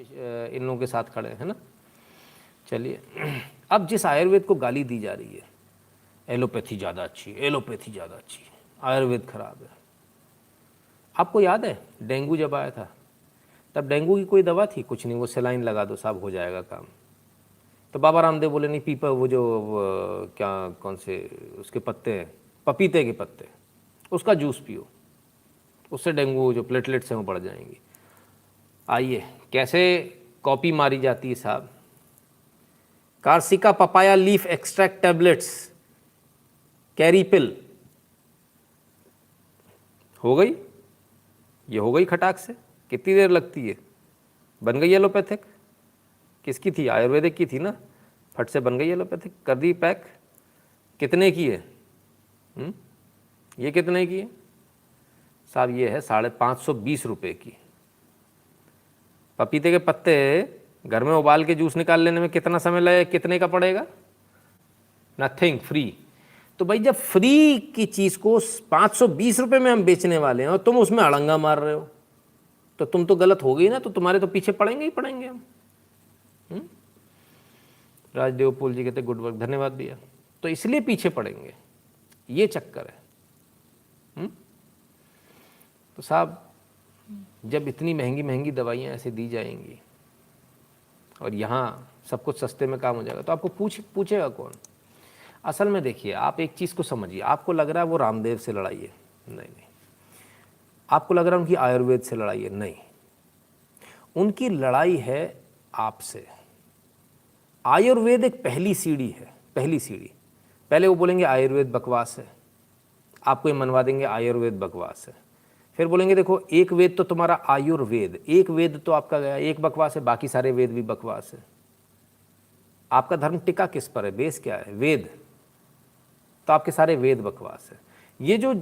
इन लोगों के साथ खड़े हैं ना। चलिए, अब जिस आयुर्वेद को गाली दी जा रही है, एलोपैथी ज़्यादा अच्छी है, एलोपैथी ज़्यादा अच्छी है, आयुर्वेद खराब है। आपको याद है डेंगू जब आया था, तब डेंगू की कोई दवा थी? कुछ नहीं, वो सेलाइन लगा दो साहब हो जाएगा काम। तो बाबा रामदेव बोले नहीं, पीपा वो जो क्या कौन से उसके पत्ते हैं, पपीते के पत्ते, उसका जूस पियो, उससे डेंगू जो प्लेटलेट्स हैं वो बढ़ जाएंगी। आइए कैसे कॉपी मारी जाती है साहब। Carica papaya leaf extract tablets, कैरी पिल हो गई, ये हो गई खटाक से। कितनी देर लगती है, बन गई एलोपैथिक। किसकी थी? आयुर्वेदिक की थी ना, फट से बन गई एलोपैथिक, कर दी पैक। कितने की है? ये कितने की है साहब? ये है 520 रुपये की। पपीते के पत्ते घर में उबाल के जूस निकाल लेने में कितना समय लगेगा? कितने का पड़ेगा? Nothing, free. तो भाई जब फ्री की चीज़ को 520 रुपये में हम बेचने वाले हैं और तुम उसमें अड़ंगा मार रहे हो, तो तुम तो गलत हो गई ना। तो तुम्हारे तो पीछे पड़ेंगे ही पड़ेंगे हम। राजदेव पुल जी कहते गुड वर्क, धन्यवाद भैया। तो इसलिए पीछे पड़ेंगे, ये चक्कर है। तो साहब जब इतनी महंगी महंगी दवाइयाँ ऐसे दी जाएंगी और यहाँ सब कुछ सस्ते में काम हो जाएगा, तो आपको पूछेगा कौन? असल में देखिए, आप एक चीज़ को समझिए। आपको लग रहा है वो रामदेव से लड़ाई है, नहीं। आपको लग रहा है उनकी आयुर्वेद से लड़ाई है, नहीं। उनकी लड़ाई है आपसे। आयुर्वेद एक पहली सीढ़ी है, पहली सीढ़ी। पहले वो बोलेंगे आयुर्वेद बकवास है, आपको ये मनवा देंगे आयुर्वेद बकवास है। फिर बोलेंगे देखो एक वेद तो तुम्हारा आयुर्वेद, एक वेद तो आपका गया, एक बकवास है, बाकी सारे वेद भी बकवास है। आपका धर्म टिका किस पर है? बेस क्या है? वेद। तो आपके सारे वेद बकवास है। ये जो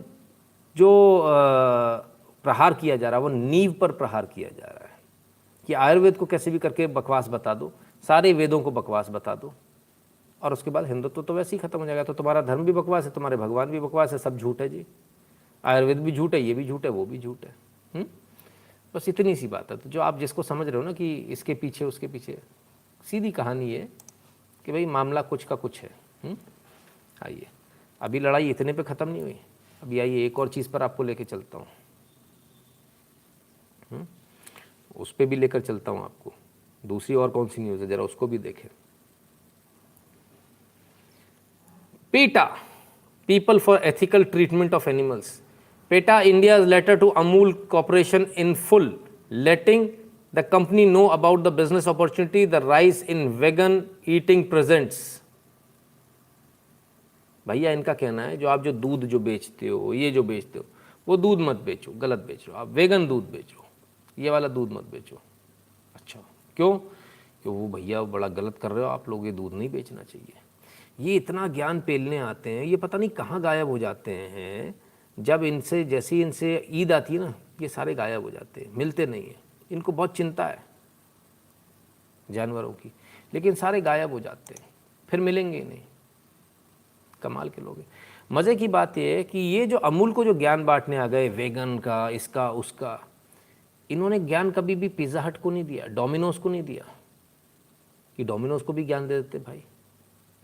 जो प्रहार किया जा रहा है वो नींव पर प्रहार किया जा रहा है कि आयुर्वेद को कैसे भी करके बकवास बता दो, सारे वेदों को बकवास बता दो, और उसके बाद हिंदुत्व तो वैसे ही खत्म हो जाएगा। तो तुम्हारा धर्म भी बकवास है, तुम्हारे भगवान भी बकवास है, सब झूठ है जी। आयुर्वेद भी झूठ है, ये भी झूठ है, वो भी झूठ है। बस इतनी सी बात है। तो जो आप जिसको समझ रहे हो ना कि इसके पीछे उसके पीछे, सीधी कहानी है कि भाई मामला कुछ का कुछ है। आइए, अभी लड़ाई इतने पे ख़त्म नहीं हुई, अभी आइए एक और चीज़ पर आपको लेके चलता हूँ। उस पर भी लेकर चलता हूँ आपको। दूसरी और कौन सी न्यूज़ है, ज़रा उसको भी देखें। PETA, People for Ethical Treatment of Animals. PETA India's letter to Amul Corporation in full, letting the company know about the business opportunity the rise in vegan eating presents. भैया इनका कहना है जो आप जो दूध जो बेचते हो, ये जो बेचते हो, वो दूध मत बेचो, गलत बेच रहे हो, आप वेगन दूध बेचो, ये वाला दूध मत बेचो। अच्छा क्यों? क्यों? वो भैया बड़ा गलत कर रहे हो आप लोग, ये दूध नहीं बेचना चाहिए। ये इतना ज्ञान पेलने आते हैं, ये पता नहीं कहाँ गायब हो जाते हैं। जब इनसे जैसे ही इनसे ईद आती है ना, ये सारे गायब हो जाते हैं, मिलते नहीं हैं। इनको बहुत चिंता है जानवरों की, लेकिन सारे गायब हो जाते हैं, फिर मिलेंगे ही नहीं। कमाल के लोग हैं। मज़े की बात यह है कि ये जो अमूल को जो ज्ञान बांटने आ गए, वेगन का, इसका उसका, इन्होंने ज्ञान कभी भी पिज़्ज़ा हट को नहीं दिया, डोमिनोज को नहीं दिया कि डोमिनोज को भी ज्ञान दे देते भाई,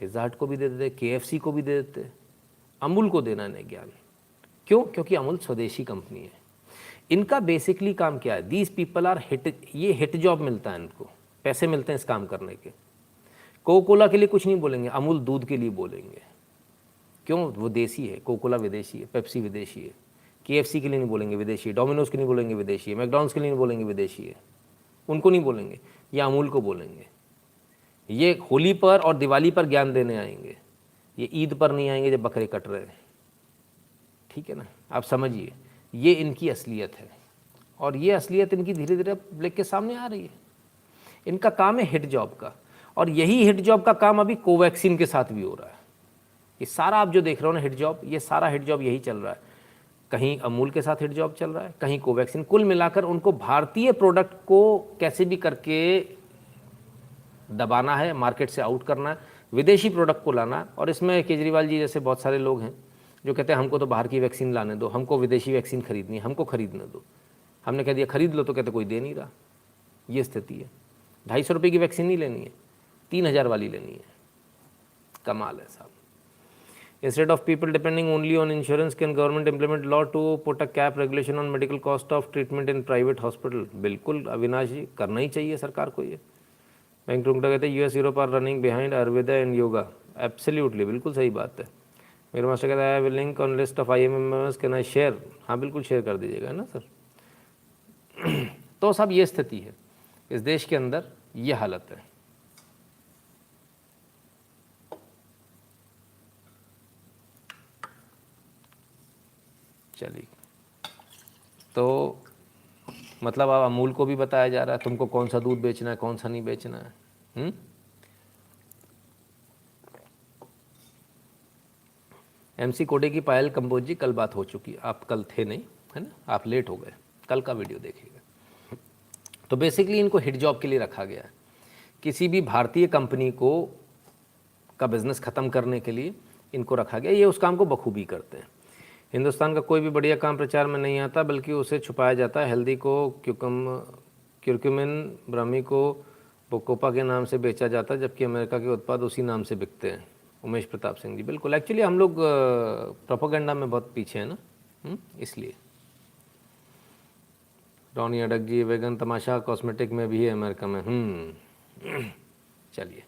पिज़्ज़ा हट को भी दे देते, KFC को भी दे देते। अमूल को देना है ज्ञान। क्यों? क्योंकि अमूल स्वदेशी कंपनी है। इनका बेसिकली काम क्या है? दीज पीपल आर हिट, ये हिट जॉब मिलता है इनको, पैसे मिलते हैं इस काम करने के। कोका कोला के लिए कुछ नहीं बोलेंगे, अमूल दूध के लिए बोलेंगे। क्यों? वो देसी है, कोका कोला विदेशी है, पेप्सी विदेशी है। KFC के लिए नहीं बोलेंगे, विदेशी है। डोमिनोज के लिए बोलेंगे, विदेशी है। मैकडॉनल्ड्स के लिए नहीं बोलेंगे, विदेशी है। उनको नहीं बोलेंगे, ये अमूल को बोलेंगे। ये होली पर और दिवाली पर ज्ञान देने आएंगे, ये ईद पर नहीं आएंगे जब बकरे कट रहे हैं। ठीक है ना? आप समझिए, ये इनकी असलियत है, और ये असलियत इनकी धीरे धीरे पब्लिक के सामने आ रही है। इनका काम है हिट जॉब का, और यही हिट जॉब का काम अभी कोवैक्सीन के साथ भी हो रहा है। ये सारा आप जो देख रहे हो ना हिट जॉब, ये सारा हिट जॉब यही चल रहा है। कहीं अमूल के साथ हिट जॉब चल रहा है, कहीं कोवैक्सीन। कुल मिलाकर उनको भारतीय प्रोडक्ट को कैसे भी करके दबाना है, मार्केट से आउट करना है, विदेशी प्रोडक्ट को लाना। और इसमें केजरीवाल जी जैसे बहुत सारे लोग हैं जो कहते हैं हमको तो बाहर की वैक्सीन लाने दो, हमको विदेशी वैक्सीन खरीदनी है, हमको खरीदने दो। हमने कह दिया खरीद लो, तो कहते कोई दे नहीं रहा। ये स्थिति है। ₹250 की वैक्सीन नहीं लेनी है, 3000 वाली लेनी है। कमाल है साहब। Instead of people depending only on insurance, can government implement law to put a cap regulation on medical cost of treatment in private hospital? बिल्कुल अविनाश जी, करना ही चाहिए सरकार को ये। बैंक टुंगटा कहते हैं US Europe are running behind Ayurveda and yoga. Absolutely, बिल्कुल सही बात है। मेरे मास्टर कहता है I will link on list of IMMs, can I share? हाँ बिल्कुल शेयर कर दीजिएगा ना सर। तो सब ये स्थिति है इस देश के अंदर, ये हालत है। चलिए, तो मतलब अब अमूल को भी बताया जा रहा है तुमको कौन सा दूध बेचना है, कौन सा नहीं बेचना है। MC कोडे की पायल कंबोज जी, कल बात हो चुकी, आप कल थे नहीं, है ना, आप लेट हो गए, कल का वीडियो देखिएगा। तो बेसिकली इनको हिट जॉब के लिए रखा गया है, किसी भी भारतीय कंपनी को का बिज़नेस ख़त्म करने के लिए इनको रखा गया। ये उस काम को बखूबी करते हैं। हिंदुस्तान का कोई भी बढ़िया काम प्रचार में नहीं आता, बल्कि उसे छुपाया जाता है। हल्दी को क्यूरक्यूमिन ब्राह्मी को बोकोपा के नाम से बेचा जाता है, जबकि अमेरिका के उत्पाद उसी नाम से बिकते हैं। उमेश प्रताप सिंह जी, बिल्कुल। एक्चुअली हम लोग प्रोपेगेंडा में बहुत पीछे हैं ना, इसलिए। रॉनी अडक जी, वेगन तमाशा कॉस्मेटिक में भी है अमेरिका में। चलिए।